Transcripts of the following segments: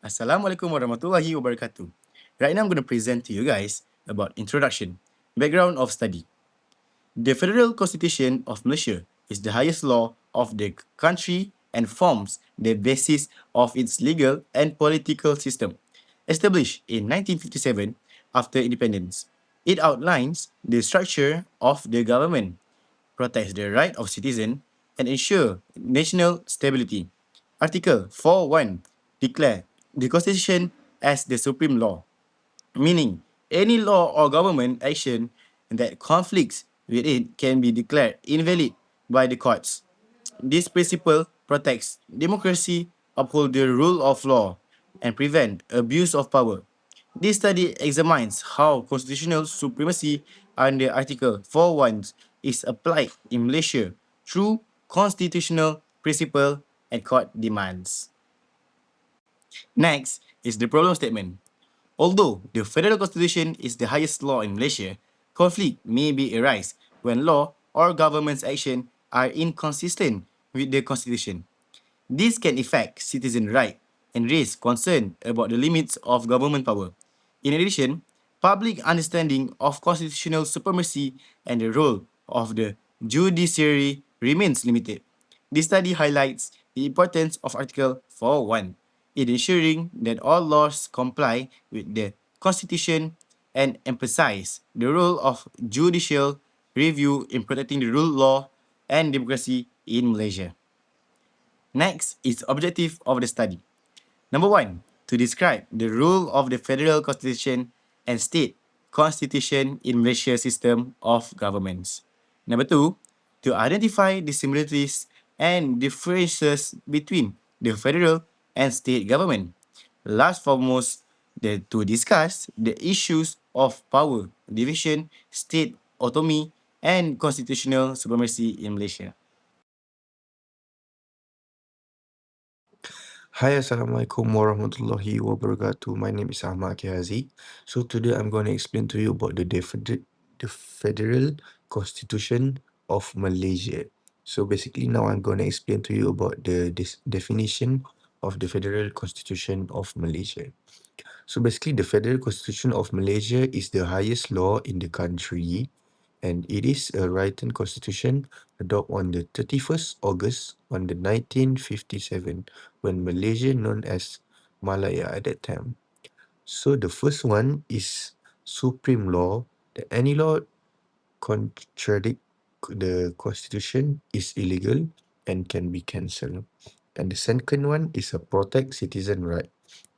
Assalamualaikum warahmatullahi wabarakatuh. Right now I'm going to present to you guys about introduction, background of study. The Federal Constitution of Malaysia is the highest law of the country and forms the basis of its legal and political system. Established in 1957 after independence, it outlines the structure of the government, protects the right of citizens, and ensure national stability. Article 4.1 declare the Constitution as the supreme law, meaning any law or government action that conflicts with it can be declared invalid by the courts. This principle protects democracy, uphold the rule of law, and prevent abuse of power. This study examines how constitutional supremacy under Article 4.1 is applied in Malaysia through constitutional principle and court demands. Next is the problem statement. Although the Federal Constitution is the highest law in Malaysia, conflict may be arise when law or government's action are inconsistent with the Constitution. This can affect citizen rights and raise concern about the limits of government power. In addition, public understanding of constitutional supremacy and the role of the judiciary remains limited. This study highlights the importance of Article 4.1 in ensuring that all laws comply with the Constitution and emphasize the role of judicial review in protecting the rule of law and democracy in Malaysia. Next is objective of the study. Number one, to describe the rule of the federal constitution and state constitution in Malaysia system of governments. Number two, to identify the similarities and differences between the federal and state government. Last foremost, to discuss the issues of power division, state autonomy, and constitutional supremacy in Malaysia. Hi, Assalamualaikum warahmatullahi wabarakatuh. My name is Ahmad Kiazi. So today I'm going to explain to you about the Federal Constitution of Malaysia. So basically now I'm going to explain to you about the definition of the Federal Constitution of Malaysia. So basically the Federal Constitution of Malaysia is the highest law in the country, and it is a written constitution adopted on the 31st August on the 1957 when Malaysia known as Malaya at that time. So the first one is supreme law, that any law contradict the constitution is illegal and can be cancelled. And the second one is a protect citizen right,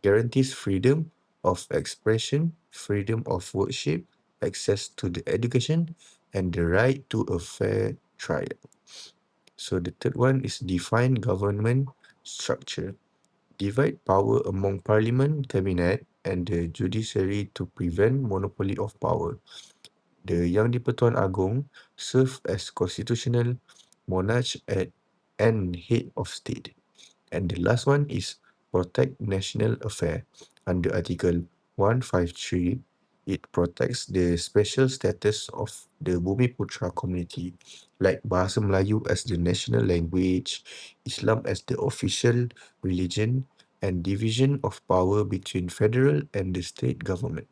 guarantees freedom of expression, freedom of worship, access to the education, and the right to a fair trial. So the third one is define government structure, divide power among parliament, cabinet, and the judiciary to prevent monopoly of power. The Yang di-Pertuan Agong serve as constitutional monarch and head of state. And the last one is protect national affair. Under Article 153, it protects the special status of the Bumiputra community, like Bahasa Melayu as the national language, Islam as the official religion, and division of power between federal and the state government.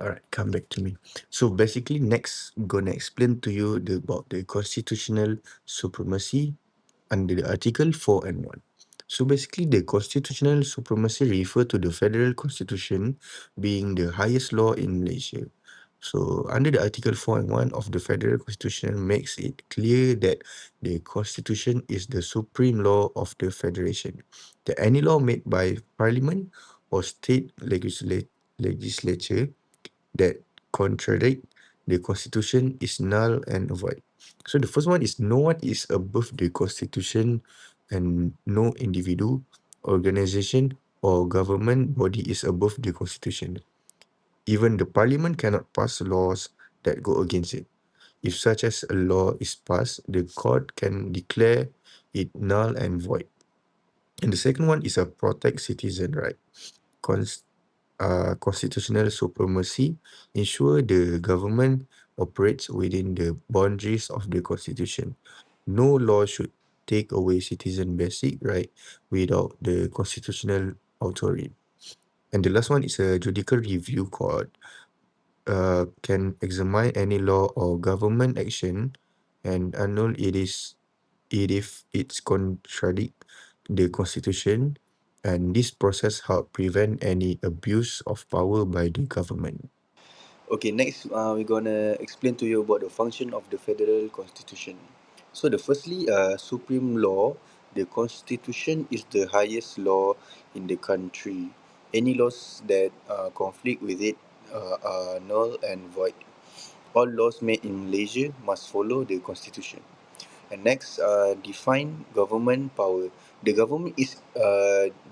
Alright, come back to me. So basically, next, I'm gonna explain to you about the constitutional supremacy under the Article 4 and 1. So basically, the constitutional supremacy refer to the federal constitution being the highest law in Malaysia. So under the Article 4 and 1 of the federal constitution makes it clear that the constitution is the supreme law of the federation. That any law made by parliament or state legislature that contradict the constitution is null and void. So the first one is no one is above the constitution and no individual, organization or government body is above the constitution. Even the parliament cannot pass laws that go against it. If such as a law is passed, the court can declare it null and void. And the second one is a protect citizen right. Constitutional supremacy ensure the government operates within the boundaries of the constitution. No law should take away citizen basic right without the constitutional authority. And the last one is a judicial review court can examine any law or government action and annul it if it's contradict the constitution, and this process help prevent any abuse of power by the government. Okay, next we're gonna explain to you about the function of the federal constitution. So the firstly, supreme law, the constitution is the highest law in the country. Any laws that conflict with it are null and void. All laws made in Malaysia must follow the constitution. And next, define government power. The government is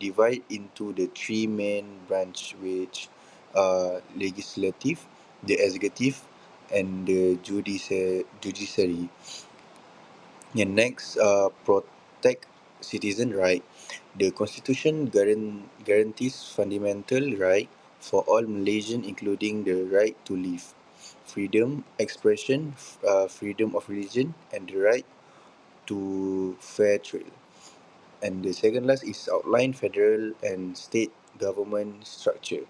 divided into the three main branch, which are legislative, the executive, and the judiciary. And next, protect citizen right. The constitution guarantees fundamental right for all Malaysians, including the right to live, freedom, expression, freedom of religion, and the right to fair trade. And the second last is outline federal and state government structure.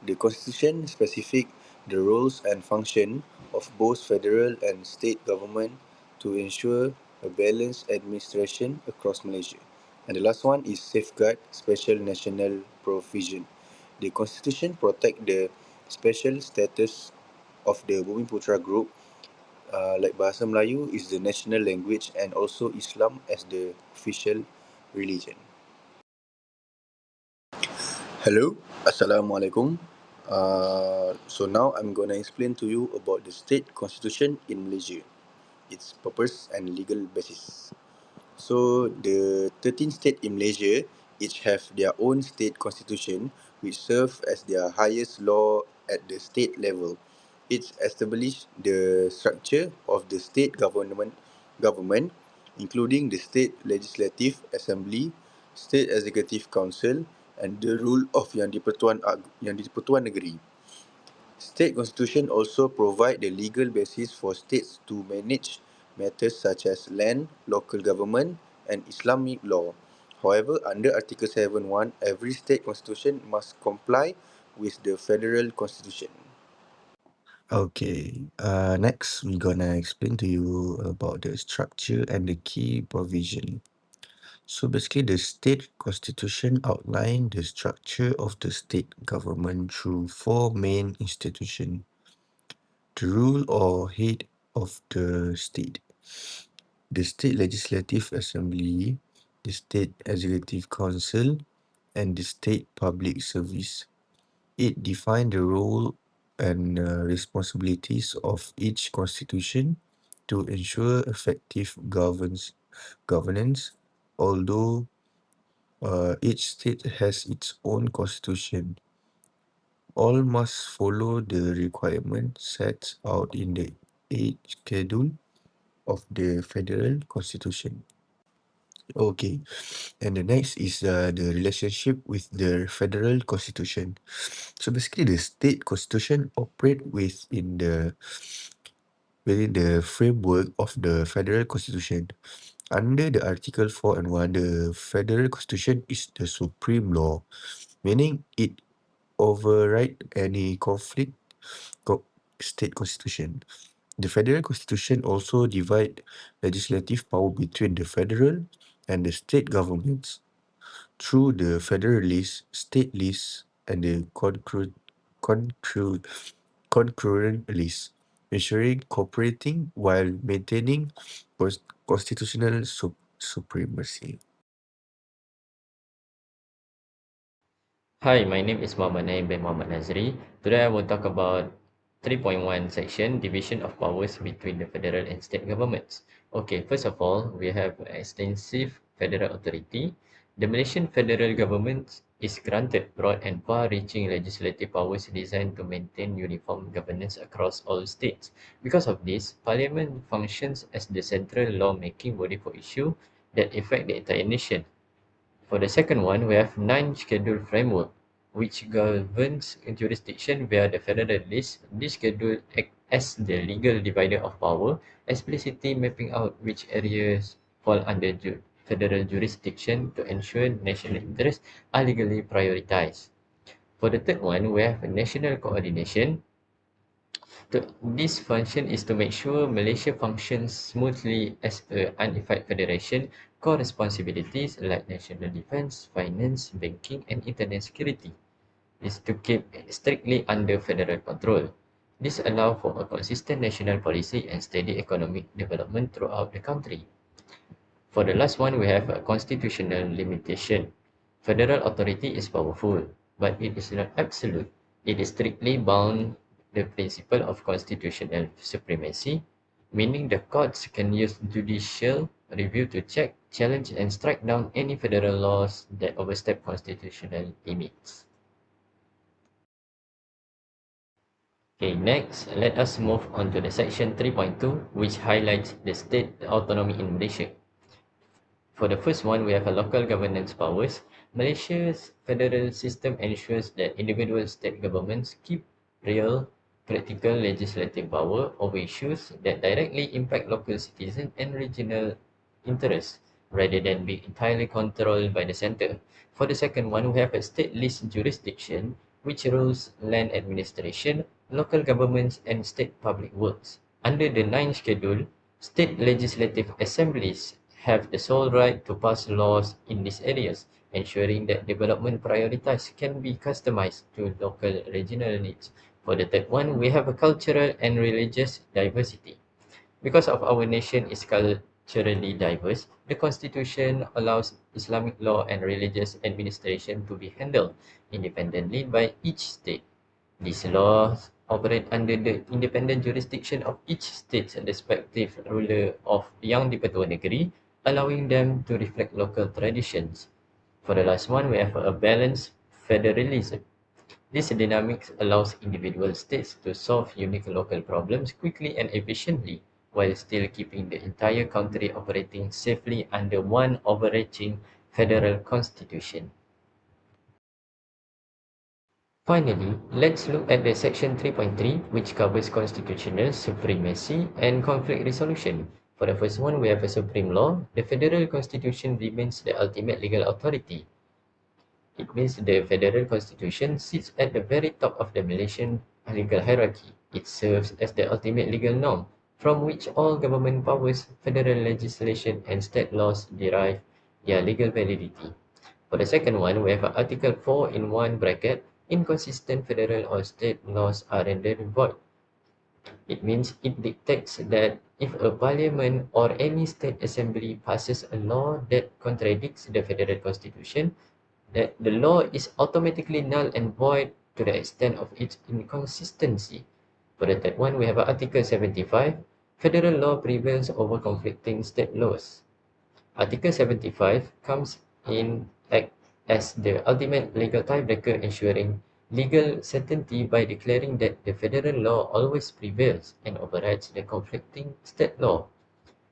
The constitution specific the roles and function of both federal and state government to ensure a balanced administration across Malaysia. And the last one is safeguard special national provision. The constitution protect the special status of the Bumiputra group, like Bahasa Melayu is the national language and also Islam as the official religion. Hello, Assalamualaikum. So now I'm gonna explain to you about the state constitution in Malaysia, its purpose and legal basis. So the 13 states in Malaysia each have their own state constitution which serve as their highest law at the state level. It established the structure of the state government including the state legislative assembly, state executive council and the rule of Yang di-Pertuan Negeri. State constitution also provide the legal basis for states to manage matters such as land, local government and Islamic law. However, under Article 7.1, every state constitution must comply with the federal constitution. Okay, next we're gonna explain to you about the structure and the key provision. So basically, the state constitution outline the structure of the state government through four main institutions: the rule or head of the state, the state legislative assembly, the state executive council, and the state public service. It defined the role and responsibilities of each constitution to ensure effective governance, although each state has its own constitution. All must follow the requirements set out in the 8th schedule of the Federal Constitution. Okay, and the next is the relationship with the Federal Constitution. So basically, the state constitution operate within the framework of the Federal Constitution. Under the Article 4 and 1, the Federal Constitution is the supreme law, meaning it override any co- state constitution. The Federal Constitution also divide legislative power between the federal and the state governments through the federalist, state list, and the concurrent, concurrent list, ensuring cooperating while maintaining constitutional supremacy. Hi, my name is Muhammad Naim bin Muhammad Nazri. Today I will talk about 3.1 section division of powers between the federal and state governments. Okay, first of all, we have extensive federal authority. The Malaysian federal government is granted broad and far-reaching legislative powers designed to maintain uniform governance across all states. Because of this, Parliament functions as the central law-making body for issues that affect the entire nation. For the second one, we have nine schedule framework, which governs jurisdiction via the federal list. This schedule acts as the legal divider of power, explicitly mapping out which areas fall under federal jurisdiction to ensure national interests are legally prioritized. For the third one, we have national coordination. This function is to make sure Malaysia functions smoothly as a unified federation. Core responsibilities like national defence, finance, banking, and internet security is to keep strictly under federal control. This allows for a consistent national policy and steady economic development throughout the country. For the last one, we have a constitutional limitation. Federal authority is powerful, but it is not absolute. It is strictly bound the principle of constitutional supremacy, meaning the courts can use judicial review to check, challenge, and strike down any federal laws that overstep constitutional limits. Okay, next, let us move on to the section 3.2, which highlights the state autonomy in Malaysia. For the first one, we have a local governance powers. Malaysia's federal system ensures that individual state governments keep real, practical legislative power over issues that directly impact local citizens and regional interests, rather than being entirely controlled by the centre. For the second one, we have a state-list jurisdiction, which rules land administration, local governments, and state public works. Under the ninth schedule, state legislative assemblies have the sole right to pass laws in these areas, ensuring that development priorities can be customized to local regional needs. For the third one, we have a cultural and religious diversity. Because of our nation is culturally diverse, the Constitution allows Islamic law and religious administration to be handled independently by each state. These laws operate under the independent jurisdiction of each state's respective ruler of Yang di-Pertua Negeri, allowing them to reflect local traditions. For the last one, we have a balanced federalism. This dynamics allows individual states to solve unique local problems quickly and efficiently, while still keeping the entire country operating safely under one overarching federal constitution. Finally, let's look at the section 3.3, which covers constitutional supremacy and conflict resolution. For the first one, we have a supreme law. The federal constitution remains the ultimate legal authority. It means the federal constitution sits at the very top of the Malaysian legal hierarchy. It serves as the ultimate legal norm from which all government powers, federal legislation, and state laws derive their legal validity. For the second one, we have Article 4 in one bracket. Inconsistent federal or state laws are rendered void. It means it dictates that if a parliament or any state assembly passes a law that contradicts the federal constitution, that the law is automatically null and void to the extent of its inconsistency. For the third one, we have Article 75. Federal law prevails over conflicting state laws. Article 75 comes in act as the ultimate legal tiebreaker, ensuring legal certainty by declaring that the federal law always prevails and overrides the conflicting state law.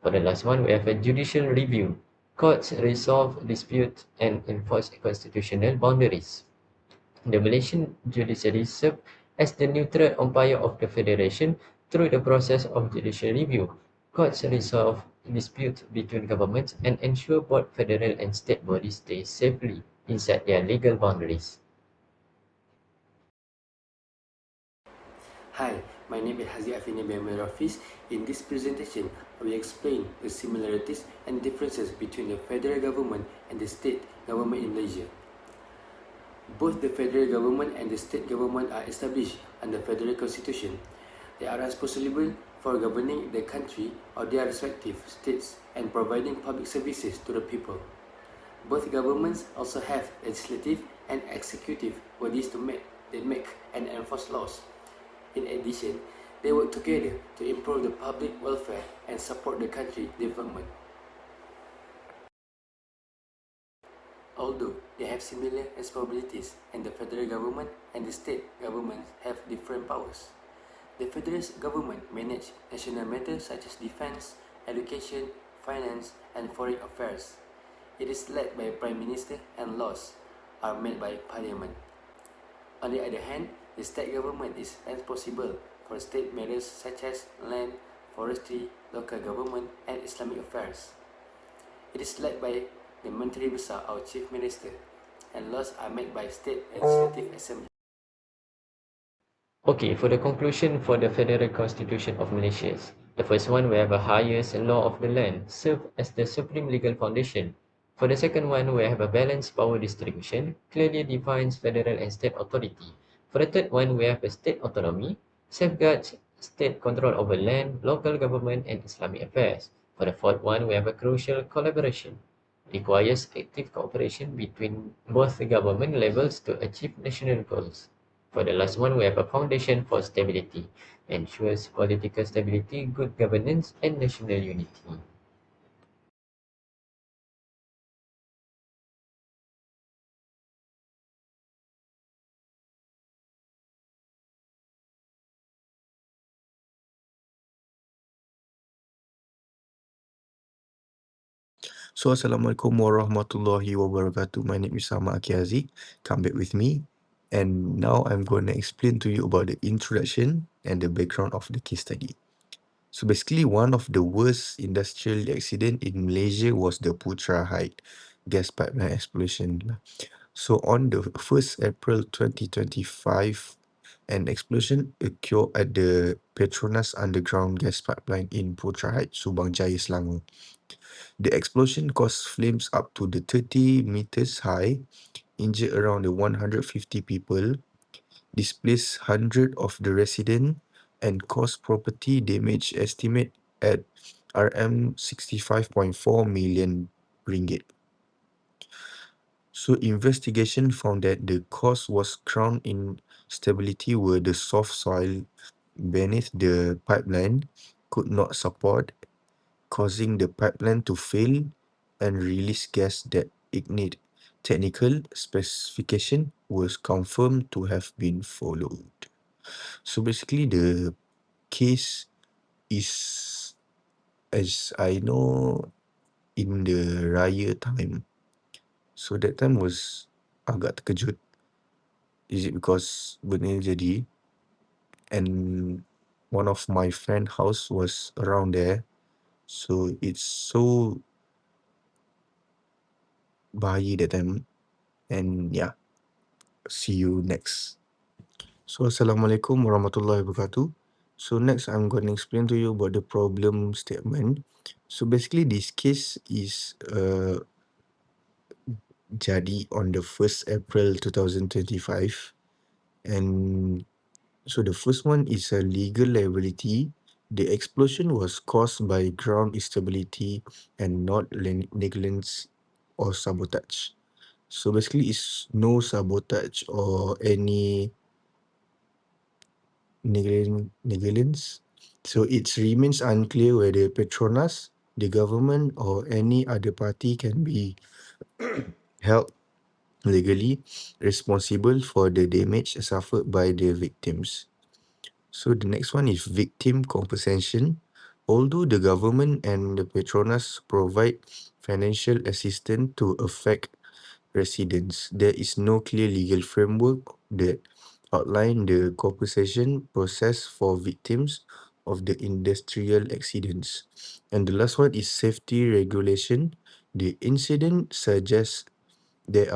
For the last one, we have a judicial review. Courts resolve disputes and enforce constitutional boundaries. The Malaysian judiciary serves as the neutral umpire of the federation through the process of judicial review. Courts resolve disputes between governments and ensure both federal and state bodies stay safely inside their legal boundaries. Hi, my name is Haziq Afini bin Rafiz. In this presentation, I will explain the similarities and differences between the federal government and the state government in Malaysia. Both the federal government and the state government are established under federal constitution. They are responsible for governing the country or their respective states and providing public services to the people. Both governments also have legislative and executive bodies that make and enforce laws. In addition, they work together to improve the public welfare and support the country development. Although they have similar responsibilities, and the federal government and the state governments have different powers. The federal government manages national matters such as defense, education, finance, and foreign affairs. It is led by a prime minister and laws are made by parliament. On the other hand, the state government is responsible for state matters such as land, forestry, local government, and Islamic affairs. It is led by the Menteri Besar, our Chief Minister, and laws are made by State Legislative Assembly. Okay, for the conclusion for the Federal Constitution of Malaysia, the first one, we have a highest law of the land, serve as the supreme legal foundation. For the second one, we have a balanced power distribution, clearly defines federal and state authority. For the third one, we have a state autonomy, safeguards state control over land, local government, and Islamic affairs. For the fourth one, we have a crucial collaboration, requires active cooperation between both government levels to achieve national goals. For the last one, we have a foundation for stability, ensures political stability, good governance, and national unity. So, Assalamualaikum warahmatullahi wabarakatuh. My name is Sama Akiazi. Come back with me. And now I'm going to explain to you about the introduction and the background of the case study. So basically, one of the worst industrial accident in Malaysia was the Putra Height gas pipeline explosion. So on the 1st April 2025, an explosion occurred at the Petronas underground gas pipeline in Putra Height, Subang Jaya, Selangor. The explosion caused flames up to the 30 meters high, injured around the 150 people, displaced hundred of the resident, and caused property damage estimate at RM 65.4 million ringgit. So investigation found that the cause was ground instability where the soft soil beneath the pipeline could not support, causing the pipeline to fail and release gas that ignite. Technical specification was confirmed to have been followed. So basically the case is, as I know, in the raya time. So that time was agak terkejut. Is it because benda ni jadi and one of my friend house was around there. So it's so bahaya that time. And yeah, see you next. So Assalamualaikum warahmatullahi wabarakatuh. So next I'm going to explain to you about the problem statement. So basically this case is jadi on the 1st April 2025, and so the first one is a legal liability. The explosion was caused by ground instability and not negligence or sabotage. So basically it's no sabotage or any negligence. So it remains unclear whether Petronas, the government, or any other party can be held legally responsible for the damage suffered by the victims. So the next one is victim compensation. Although the government and the Petronas provide financial assistance to affect residents, there is no clear legal framework that outline the compensation process for victims of the industrial accidents. And the last one is safety regulation. The incident suggests there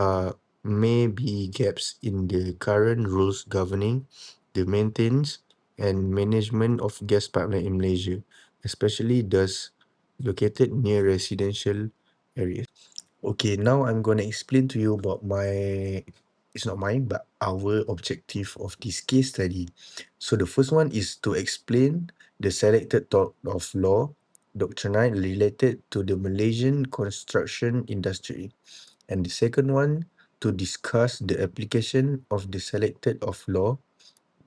may be gaps in the current rules governing the maintenance and management of gas pipeline in Malaysia, especially those located near residential areas. Okay, now I'm going to explain to you about it's not mine, but our objective of this case study. So the first one is to explain the selected thought of law doctrine related to the Malaysian construction industry. And the second one, to discuss the application of the selected of law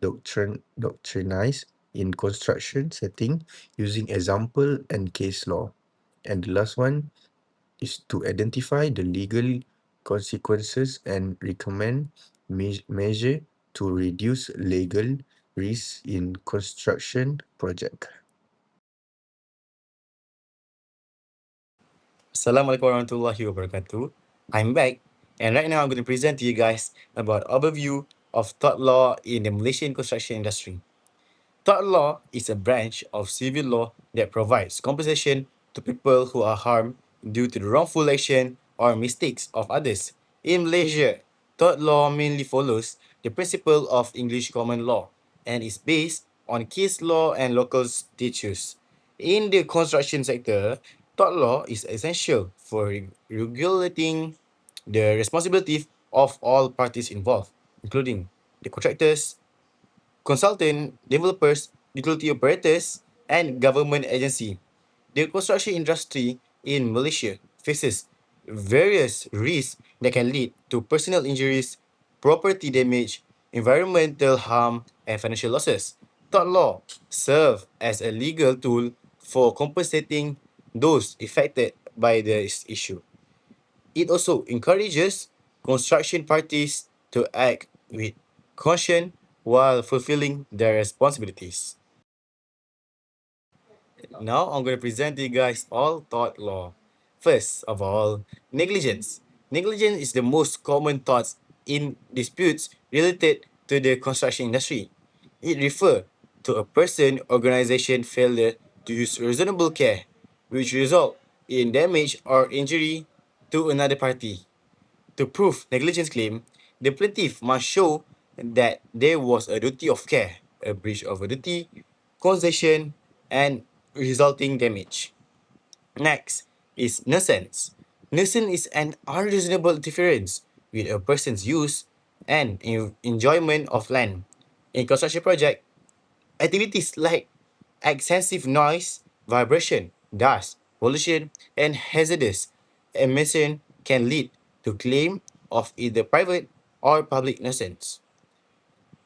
doctrines in construction setting using example and case law. And the last one is to identify the legal consequences and recommend measure to reduce legal risk in construction project. Assalamualaikum warahmatullahi wabarakatuh. I'm back, and right now I'm going to present to you guys about overview of tort law in the Malaysian construction industry. Tort law is a branch of civil law that provides compensation to people who are harmed due to the wrongful action or mistakes of others. In Malaysia, tort law mainly follows the principle of English common law and is based on case law and local statutes. In the construction sector, tort law is essential for regulating the responsibility of all parties involved, including the contractors, consultant, developers, utility operators, and government agency. The construction industry in Malaysia faces various risks that can lead to personal injuries, property damage, environmental harm, and financial losses. Tort law serve as a legal tool for compensating those affected by this issue. It also encourages construction parties to act with caution while fulfilling their responsibilities. Now I'm going to present to you guys all tort law. First of all, negligence. Negligence is the most common tort in disputes related to the construction industry. It refers to a person organization failure to use reasonable care, which result in damage or injury to another party. To prove negligence claim, the plaintiff must show that there was a duty of care, a breach of a duty, causation, and resulting damage. Next is nuisance. Nuisance is an unreasonable interference with a person's use and enjoyment of land. In construction project, activities like excessive noise, vibration, dust, pollution, and hazardous emission can lead to claim of either private or public nuisance.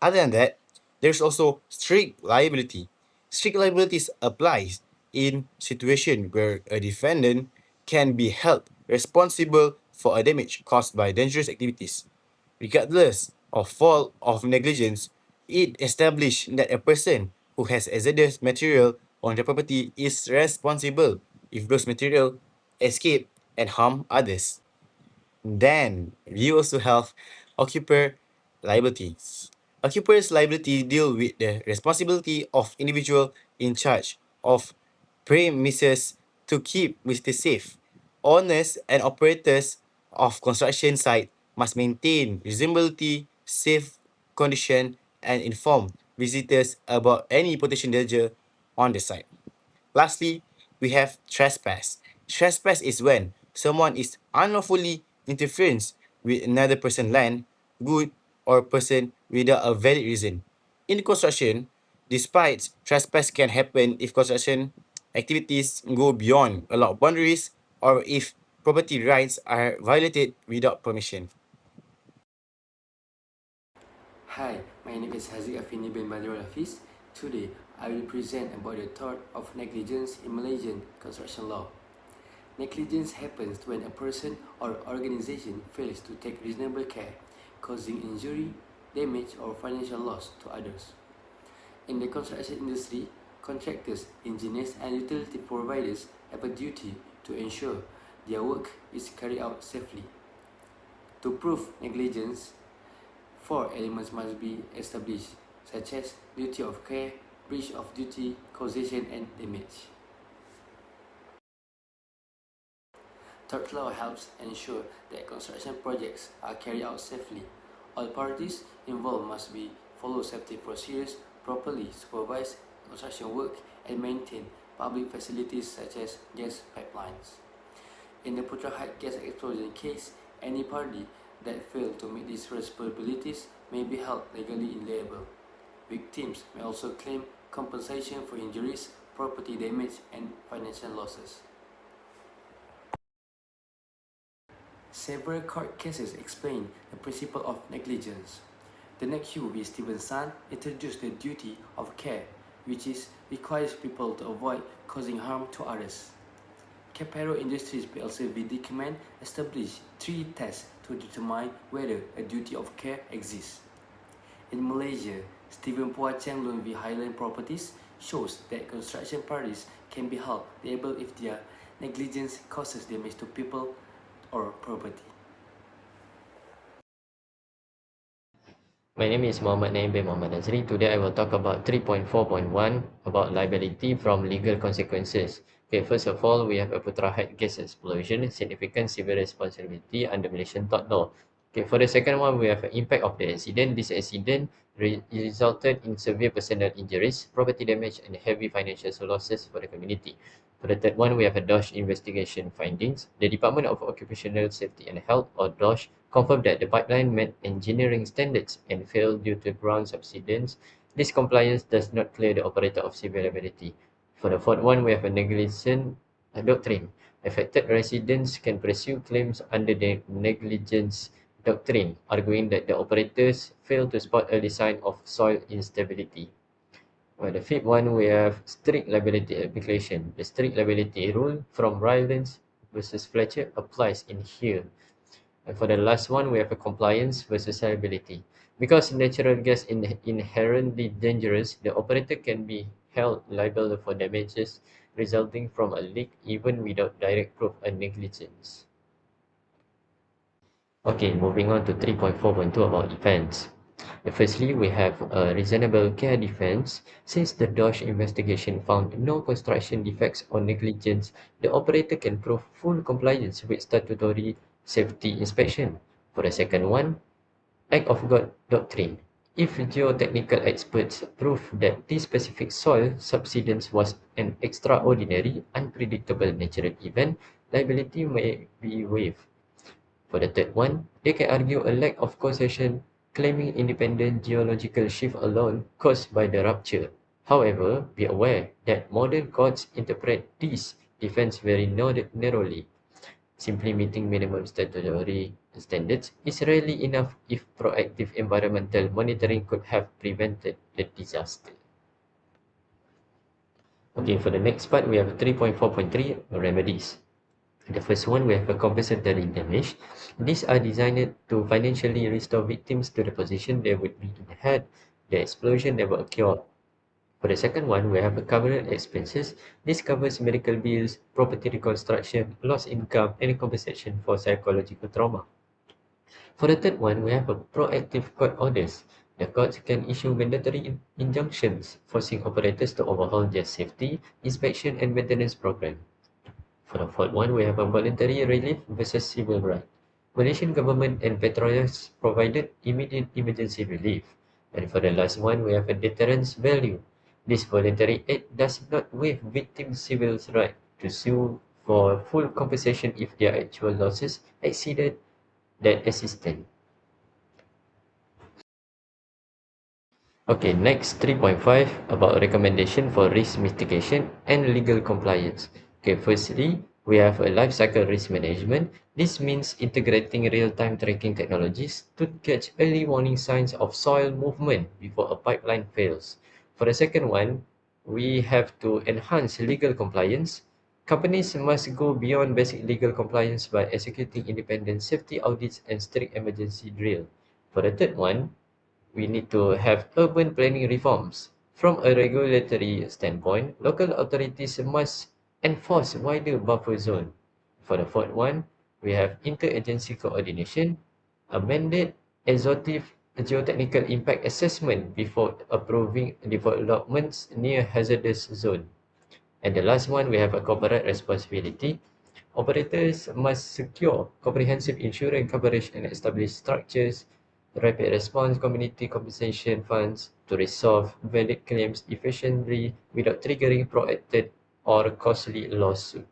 Other than that, there's also strict liability. Strict liabilities applies in situation where a defendant can be held responsible for a damage caused by dangerous activities. Regardless of fault of negligence, it established that a person who has hazardous material on their property is responsible if those material escape and harm others. Then we also have occupier liabilities. Occupier's liability deal with the responsibility of individual in charge of premises to keep visitors safe. Owners and operators of construction site must maintain reasonability, safe condition, and inform visitors about any potential danger on the site. Lastly, we have trespass. Trespass is when someone is unlawfully interference with another person's land, good, or person without a valid reason. In construction, despite trespass can happen if construction activities go beyond allowed boundaries or if property rights are violated without permission. Hi, my name is Haziq Afini bin Badrul Hafiz. Today, I will present about the tort of negligence in Malaysian construction law. Negligence happens when a person or organization fails to take reasonable care, causing injury, damage, or financial loss to others. In the construction industry, contractors, engineers, and utility providers have a duty to ensure their work is carried out safely. To prove negligence, four elements must be established, such as duty of care, breach of duty, causation, and damage. Tort law helps ensure that construction projects are carried out safely. All parties involved must be follow safety procedures, properly supervise construction work, and maintain public facilities such as gas pipelines. In the Putra Heights gas explosion case, any party that fail to meet these responsibilities may be held legally liable. Victims may also claim compensation for injuries, property damage, and financial losses. Several court cases explain the principle of negligence. The NECU v. Stevenson introduced the duty of care, which requires people to avoid causing harm to others. Capero Industries PLC v. Dickman established 3 tests to determine whether a duty of care exists. In Malaysia, Stephen Pua Cheng Lun v. Highland Properties shows that construction parties can be held liable if their negligence causes damage to people or property. My name is Muhammad Naim bin Muhammad Nazri. Today I will talk about 3.4.1 about liability from legal consequences. Okay, first of all, we have a Putra Height gas explosion, significant civil responsibility under Malaysian tort law. Okay, for the second one, we have an impact of the accident. This accident resulted in severe personal injuries, property damage, and heavy financial losses for the community. For the third one, we have a DOSH investigation findings. The Department of Occupational Safety and Health, or DOSH, confirmed that the pipeline met engineering standards and failed due to ground subsidence. This compliance does not clear the operator of civil liability. For the fourth one, we have a negligence doctrine. Affected residents can pursue claims under the negligence doctrine, arguing that the operators failed to spot early sign of soil instability. For the fifth one, we have strict liability application. The strict liability rule from Rylance versus Fletcher applies in here. And for the last one, we have a compliance versus liability. Because natural gas is inherently dangerous, the operator can be held liable for damages resulting from a leak even without direct proof of negligence. Okay, moving on to 3.4.2 about defense. Firstly, we have a reasonable care defense. Since the DOSH investigation found no construction defects or negligence, the operator can prove full compliance with statutory safety inspection. For the second one, Act of God doctrine. If geotechnical experts prove that this specific soil subsidence was an extraordinary, unpredictable natural event, liability may be waived. For the third one, they can argue a lack of causation, claiming independent geological shift alone caused by the rupture. However, be aware that modern courts interpret this defense very narrowly. Simply meeting minimum statutory standards is rarely enough if proactive environmental monitoring could have prevented the disaster. Okay, for the next part, we have 3.4.3 remedies. The first one, we have a compensatory damage. These are designed to financially restore victims to the position they would be in had the explosion never occurred. For the second one, we have a covered expenses. This covers medical bills, property reconstruction, lost income, and compensation for psychological trauma. For the third one, we have a proactive court orders. The courts can issue mandatory injunctions forcing operators to overhaul their safety, inspection, and maintenance program. For the fourth one, we have a voluntary relief versus civil right. Malaysian government and Petronas provided immediate emergency relief. And for the last one, we have a deterrence value. This voluntary aid does not waive victims' civil right to sue for full compensation if their actual losses exceeded that assistance. Okay, next 3.5 about recommendation for risk mitigation and legal compliance. Okay, firstly, we have a life cycle risk management. This means integrating real-time tracking technologies to catch early warning signs of soil movement before a pipeline fails. For the second one, we have to enhance legal compliance. Companies must go beyond basic legal compliance by executing independent safety audits and strict emergency drill. For the third one, we need to have urban planning reforms. From a regulatory standpoint, local authorities must enforce wider buffer zone. For the fourth one, we have interagency coordination, a mandate exhaustive geotechnical impact assessment before approving developments near hazardous zone. And the last one, we have a corporate responsibility. Operators must secure comprehensive insurance coverage and establish structures, rapid response community compensation funds to resolve valid claims efficiently without triggering protracted or costly lawsuit.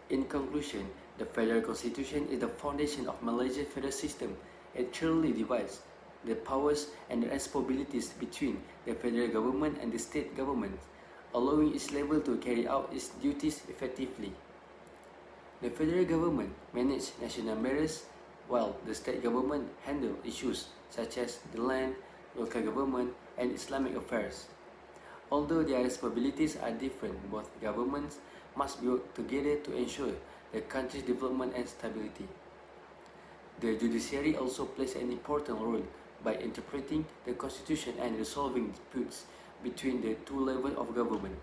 In conclusion, the Federal Constitution is the foundation of Malaysia's federal system. It clearly divides the powers and the responsibilities between the federal government and the state government, allowing each level to carry out its duties effectively. The federal government manages national matters, while the state government handle issues such as the land, local government, and Islamic affairs. Although their responsibilities are different, both governments must work together to ensure the country's development and stability. The judiciary also plays an important role by interpreting the constitution and resolving disputes between the two levels of government.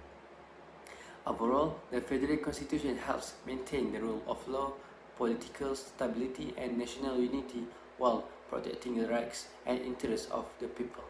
Overall, the Federal Constitution helps maintain the rule of law, political stability, and national unity while protecting the rights and interests of the people.